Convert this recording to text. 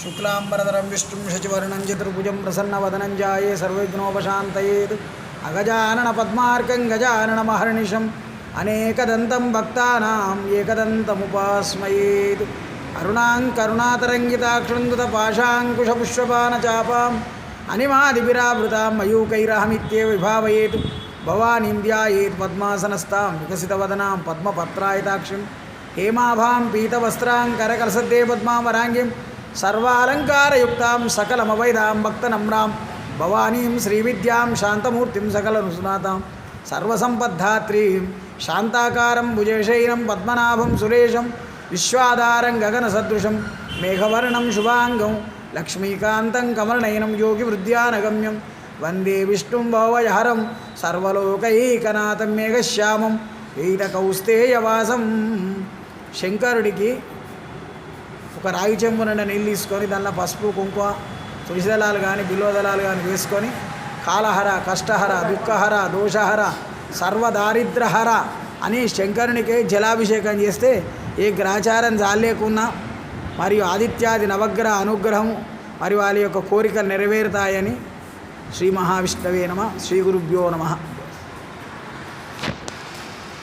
शुक्लांबरधरं विष्णुं शशिवर्णं चतुर्भुजं प्रसन्नवदनं ध्याये सर्वविघ्नोपशान्तयेत् अगजाननपद्मार्कं गजाननमहर्निशम् अनेकदन्तं भक्तानाम् एकदन्तमुपास्मयेत् अरुणां करुणातरङ्गिताक्षुन्दुतपाशाङ्कुशपुष्पबाणचापाम् अनिमादिभिरावृतां मयूकैरहमित्येव विभावयेत् भवानीं ध्यायेत् पद्मासनस्तां विकसितवदनां पद्मपत्रायताक्षिं हेमाभां पीतवस्त्रां करकलसद्दे पद्मावराङ्गीं सर्वालङ्कारयुक्तां सकलमवैधां भक्तनम्रां भवानीं श्रीविद्यां शान्तमूर्तिं सकलनुसुनातां सर्वसम्पद्धात्रीं शान्ताकारं भुजशयनं पद्मनाभं सुरेशं विश्वाधारं गगनसदृशं मेघवर्णं शुभाङ्गं लक्ष्मीकान्तं कमलनयनं योगिवृद्ध्यानगम्यं वन्दे विष्णुं भवभयहरं सर्वलोकैकनाथं मेघश्यामं पीतकौस्तेयवासं శంకరుడికి ఒక రాగి చెంబు నిండా నీళ్ళు తీసుకొని దానిలో పసుపు కుంకుమ తులసిదళాలు కానీ బిల్వదళాలు కానీ వేసుకొని కాలహర కష్టహర దుఃఖహర దోషహర సర్వదారిద్రహర అని శంకరునికి జలాభిషేకం చేస్తే ఏ గ్రహచారం జాలేకున్నా మరియు ఆదిత్యాది నవగ్రహ అనుగ్రహం మరియు వాళ్ళ యొక్క కోరికలు నెరవేరుతాయని శ్రీ మహావిష్ణవే నమః శ్రీ గురుభ్యో నమః.